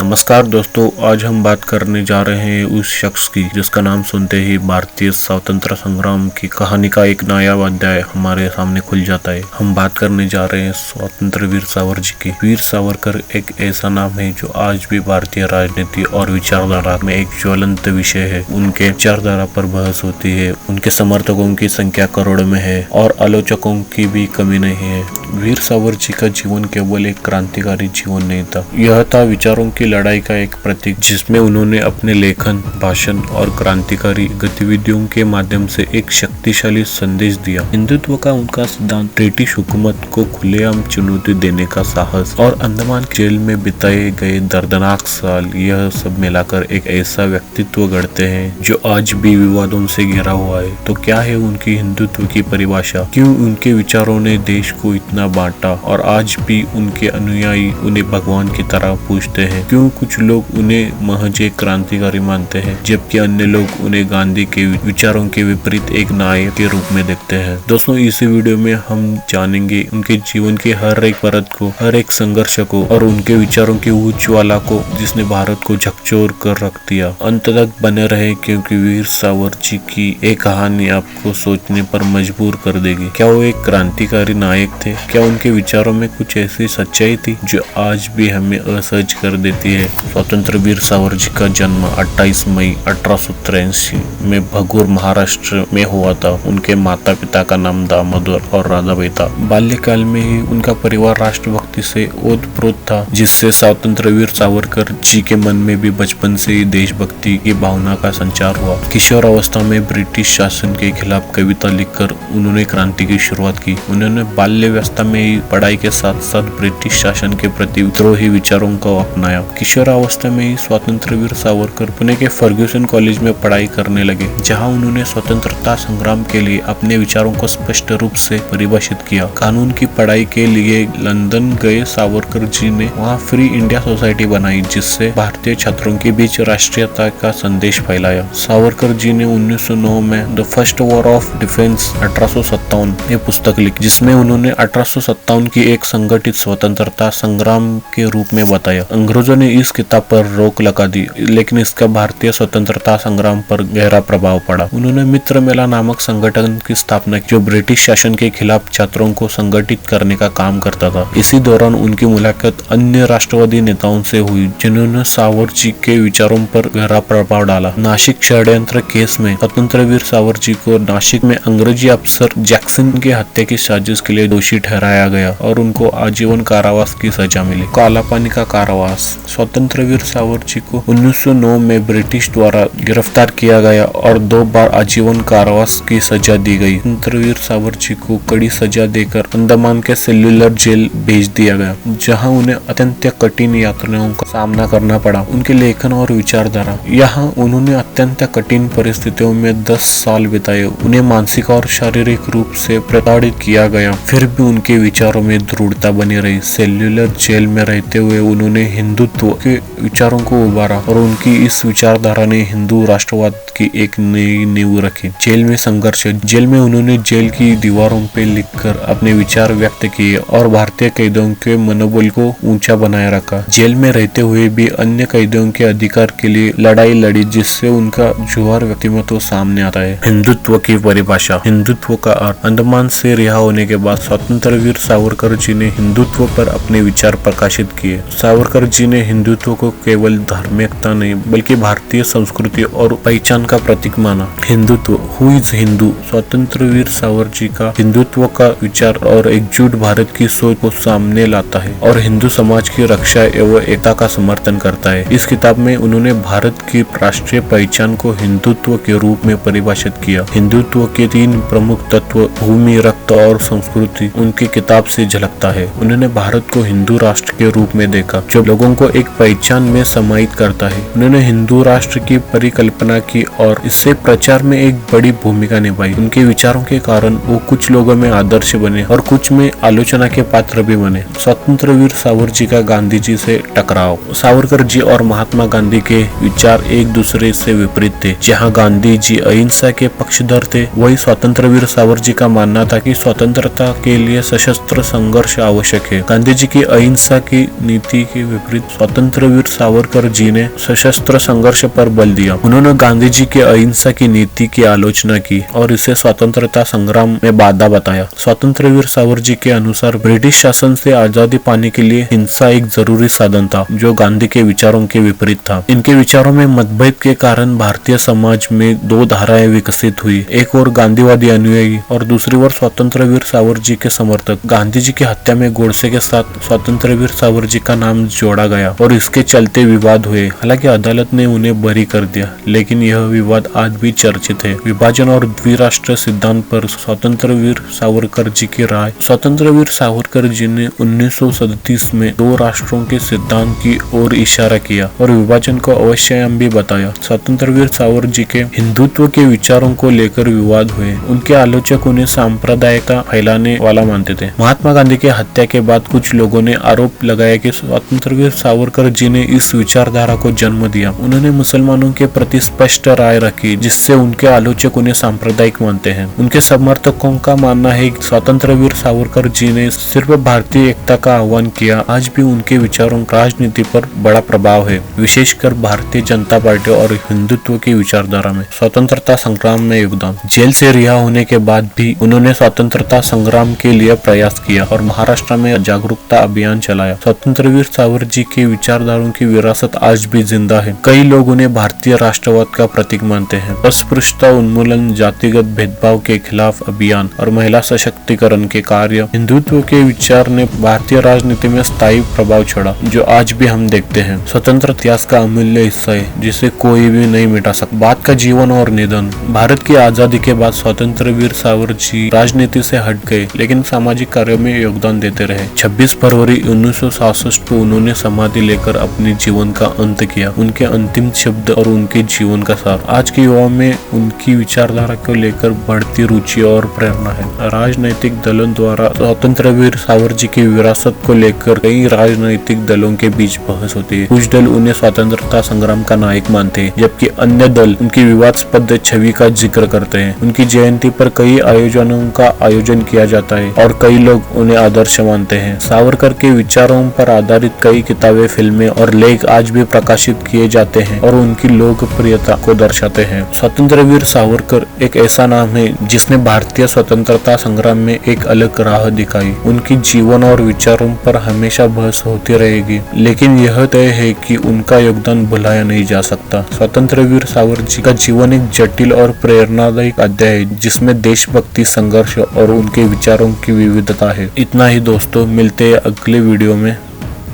नमस्कार दोस्तों, आज हम बात करने जा रहे हैं उस शख्स की जिसका नाम सुनते ही भारतीय स्वतंत्र संग्राम की कहानी का एक नया अध्याय हमारे सामने खुल जाता है। हम बात करने जा रहे हैं स्वतंत्र वीर सावरकर जी की। वीर सावरकर एक ऐसा नाम है जो आज भी भारतीय राजनीति और विचारधारा में एक ज्वलंत विषय है। उनके विचारधारा पर बहस होती है, उनके समर्थकों की संख्या करोड़ में है और आलोचकों की भी कमी नहीं है। वीर सावरकर जी का जीवन केवल एक क्रांतिकारी जीवन नहीं था, यह था विचारों की लड़ाई का एक प्रतीक, जिसमें उन्होंने अपने लेखन, भाषण और क्रांतिकारी गतिविधियों के माध्यम से एक शक्तिशाली संदेश दिया। हिंदुत्व का उनका सिद्धांत, ब्रिटिश हुकूमत को खुलेआम चुनौती देने का साहस और अंडमान जेल में बिताए गए दर्दनाक साल, यह सब मिलाकर एक ऐसा व्यक्तित्व गढ़ते हैं जो आज भी विवादों से घिरा हुआ है। तो क्या है उनकी हिंदुत्व की परिभाषा? क्यों उनके विचारों ने देश को इतना बांटा और आज भी उनके अनुयायी उन्हें भगवान की तरह पूजते हैं? क्यों कुछ लोग उन्हें महज एक क्रांतिकारी मानते हैं जबकि अन्य लोग उन्हें गांधी के विचारों के विपरीत एक नायक के रूप में देखते हैं? दोस्तों, इस वीडियो में हम जानेंगे उनके जीवन के हर एक परत को, हर एक संघर्ष को और उनके विचारों की उच्च ज्वाला को, जिसने भारत को झकझोर कर रख दिया। अंत तक बने रहे क्योंकि वीर सावरकर जी की एक कहानी आपको सोचने पर मजबूर कर देगी। क्या वो एक क्रांतिकारी नायक थे? क्या उनके विचारों में कुछ ऐसी सच्चाई थी जो आज भी हमें असहज कर देती है? स्वतंत्र वीर सावरकर जी का जन्म 28 मई 1883 में भगूर, महाराष्ट्र में हुआ था। उनके माता पिता का नाम दामोदर और राधाबाई था। बाल्यकाल में ही उनका परिवार राष्ट्रभक्ति से ओतप्रोत था, जिससे स्वतंत्र वीर सावरकर जी के मन में भी बचपन से ही देशभक्ति की भावना का संचार हुआ। किशोर अवस्था में ब्रिटिश शासन के खिलाफ कविता लिखकर उन्होंने क्रांति की शुरुआत की। उन्होंने बाल्यावस्था में ही पढ़ाई के साथ साथ ब्रिटिश शासन के प्रति विद्रोही विचारों को अपनाया। किशोरावस्था में ही स्वतंत्र वीर सावरकर पुणे के फर्ग्यूसन कॉलेज में पढ़ाई करने लगे, जहां उन्होंने स्वतंत्रता संग्राम के लिए अपने विचारों को स्पष्ट रूप से परिभाषित किया। कानून की पढ़ाई के लिए लंदन गए सावरकर जी ने वहां फ्री इंडिया सोसाइटी बनाई, जिससे भारतीय छात्रों के बीच राष्ट्रीयता का संदेश फैलाया। सावरकर जी ने 1909 में the first war of defence 1857 ये पुस्तक लिखी, जिसमें उन्होंने 1857 की एक संगठित स्वतंत्रता संग्राम के रूप में बताया। अंग्रेजों ने इस किताब पर रोक लगा दी, लेकिन इसका भारतीय स्वतंत्रता संग्राम पर गहरा प्रभाव पड़ा। उन्होंने मित्र मेला नामक संगठन की स्थापना की, जो ब्रिटिश शासन के खिलाफ छात्रों को संगठित करने का काम करता था। इसी दौरान उनकी मुलाकात अन्य राष्ट्रवादी नेताओं से हुई, जिन्होंने सावरकर जी के विचारों पर गहरा प्रभाव डाला। नासिक षड्यंत्र केस में स्वतंत्र वीर सावरकर जी को नासिक में अंग्रेजी अफसर जैक्सन की हत्या की साजिश के लिए दोषी ठहराया गया और उनको आजीवन कारावास की सजा मिली। काला पानी का कारावास। स्वतंत्र वीर सावरकर जी को 1909 में ब्रिटिश द्वारा गिरफ्तार किया गया और 2 बार आजीवन कारावास की सजा दी गई। स्वतंत्र वीर सावरकर जी को कड़ी सजा देकर अंडमान के सेल्युलर जेल भेज दिया गया, जहां उन्हें अत्यंत कठिन यातनाओं का सामना करना पड़ा। उनके लेखन और विचारधारा। यहाँ उन्होंने अत्यंत कठिन परिस्थितियों में 10 साल बिताए। उन्हें मानसिक और शारीरिक रूप से प्रताड़ित किया गया, फिर भी उनके विचारों में दृढ़ता बनी रही। सेल्युलर जेल में रहते हुए उन्होंने हिंदुत्व के विचारों को उभारा और उनकी इस विचारधारा ने हिंदू राष्ट्रवाद की एक नई नींव रखी। जेल में संघर्ष। जेल में उन्होंने जेल की दीवारों पे लिखकर अपने विचार व्यक्त किए और भारतीय कैदियों के मनोबल को ऊंचा बनाए रखा। जेल में रहते हुए भी अन्य कैदियों के अधिकार के लिए लड़ाई लड़ी, जिससे उनका जुआर व्यक्तित्व सामने आता है। हिंदुत्व की परिभाषा। हिंदुत्व का अर्थ। अंडमान से रिहा होने के बाद स्वतंत्र वीर सावरकर जी ने हिंदुत्व पर अपने विचार प्रकाशित किए। सावरकर जी ने हिंदुत्व को केवल धार्मिकता नहीं बल्कि भारतीय संस्कृति और पहचान का प्रतीक माना। हिंदुत्व। Who is Hindu? स्वतंत्र वीर सावरकर जी का हिंदुत्व का विचार और एकजुट भारत की सोच को सामने लाता है और हिंदू समाज की रक्षा एवं एकता का समर्थन करता है। इस किताब में उन्होंने भारत की राष्ट्रीय पहचान को हिंदुत्व के रूप में परिभाषित किया। हिंदुत्व के 3 प्रमुख तत्व, भूमि, रक्त और संस्कृति, उनकी किताब से झलकता है। उन्होंने भारत को हिंदू राष्ट्र के रूप में देखा, जो लोगों को एक पहचान में समाहित करता है। उन्होंने हिंदू राष्ट्र की परिकल्पना की और इससे प्रचार में एक बड़ी भूमिका निभाई। उनके विचारों के कारण वो कुछ लोगों में आदर्श बने और कुछ में आलोचना के पात्र भी बने। स्वतंत्र वीर सावरकर जी का गांधी जी से टकराव। सावरकर जी और महात्मा गांधी के विचार एक दूसरे से विपरीत थे। जहाँ गांधी जी अहिंसा के पक्षधर थे, वही स्वतंत्र वीर सावरकर जी का मानना था कि स्वतंत्रता के लिए सशस्त्र संघर्ष आवश्यक है। गांधी जी की अहिंसा की नीति के विपरीत स्वतंत्रवीर सावरकर जी ने सशस्त्र संघर्ष पर बल दिया। उन्होंने गांधी जी की अहिंसा की नीति की आलोचना की और इसे स्वतंत्रता संग्राम में बाधा बताया। स्वतंत्रवीर सावरकर जी के अनुसार ब्रिटिश शासन से आजादी पाने के लिए हिंसा एक जरूरी साधन था, जो गांधी के विचारों के विपरीत था। इनके विचारों में मतभेद के कारण भारतीय समाज में दो धाराएं विकसित हुई, एक और गांधीवादी अनुयायी और दूसरी ओर स्वतंत्रवीर सावरकर जी के समर्थक। गांधी जी की हत्या में गोडसे के साथ स्वतंत्रवीर सावरकर जी का नाम जोड़ा गया और इसके चलते विवाद हुए। हालांकि अदालत ने उन्हें बरी कर दिया, लेकिन यह विवाद आज भी चर्चित है। विभाजन और द्विराष्ट्र सिद्धांत पर स्वतंत्रवीर सावरकर जी की राय। स्वतंत्रवीर सावरकर जी ने 1937 में दो राष्ट्रों के सिद्धांत की ओर इशारा किया और विभाजन को अवश्यम भी बताया। स्वतंत्रवीर सावरकर जी के हिंदुत्व के विचारों को लेकर विवाद हुए। उनके आलोचक उन्हें सांप्रदायिकता फैलाने वाला मानते थे। महात्मा गांधी की हत्या के बाद कुछ लोगों ने आरोप लगाया कि स्वतंत्रवीर सावरकर जी ने इस विचारधारा को जन्म दिया। उन्होंने मुसलमानों के प्रति स्पष्ट राय रखी, जिससे उनके आलोचक उन्हें सांप्रदायिक मानते हैं। उनके समर्थकों का मानना है कि स्वतंत्रवीर सावरकर जी ने सिर्फ भारतीय एकता का आह्वान किया। आज भी उनके विचारों राजनीति पर बड़ा प्रभाव है, विशेषकर भारतीय जनता पार्टी और हिंदुत्व की विचारधारा में। स्वतंत्रता संग्राम में योगदान। जेल से रिहा होने के बाद भी उन्होंने स्वतंत्रता संग्राम के लिए प्रयास किया और महाराष्ट्र में जागरूकता अभियान चलाया। स्वतंत्रवीर सावरकर जी की विचारधाराओं की विरासत आज भी जिंदा है। कई लोग उन्हें भारतीय राष्ट्रवाद का प्रतीक मानते हैं। अस्पृश्यता उन्मूलन, जातिगत भेदभाव के खिलाफ अभियान और महिला सशक्तिकरण के कार्य, हिंदुत्व के विचार ने भारतीय राजनीति में स्थायी प्रभाव छोड़ा, जो आज भी हम देखते हैं। स्वतंत्र इतिहास का अमूल्य हिस्सा है, जिसे कोई भी नहीं मिटा सकता। बाद का जीवन और निधन। भारत की आजादी के बाद स्वतंत्रवीर सावरकर जी राजनीति से हट गए, लेकिन सामाजिक कार्यों में योगदान देते रहे। 26 फरवरी 1966 को उन्होंने समाधि लेकर अपने जीवन का अंत किया। उनके अंतिम शब्द और उनके जीवन का सार आज के युवाओं में उनकी विचारधारा को लेकर बढ़ती रुचि और प्रेरणा है। राजनैतिक दलों द्वारा स्वतंत्रवीर सावरकर जी की विरासत को लेकर कई राजनैतिक दलों के बीच बहस होती है। कुछ दल उन्हें स्वतंत्रता संग्राम का नायक मानते हैं, जबकि अन्य दल उनकी विवादास्पद छवि का जिक्र करते हैं। उनकी जयंती पर कई आयोजनों का आयोजन किया जाता है और कई लोग उन्हें आदर्श मानते हैं। सावरकर के विचारों पर आधारित कई किताबें, फिल्में और लेख आज भी प्रकाशित किए जाते हैं और उनकी लोकप्रियता को दर्शाते हैं। स्वतंत्रवीर सावरकर एक ऐसा नाम है जिसने भारतीय स्वतंत्रता संग्राम में एक अलग राह दिखाई। उनकी जीवन और विचारों पर हमेशा बहस होती रहेगी, लेकिन यह तय है कि उनका योगदान भुलाया नहीं जा सकता। स्वतंत्रवीर सावरकर जी का जीवन एक जटिल और प्रेरणादायक अध्याय है, जिसमें देशभक्ति, संघर्ष और उनके विचारों की विविधता है। इतना ही दोस्तों, मिलते हैं अगले वीडियो में।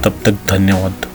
तब तक धन्यवाद।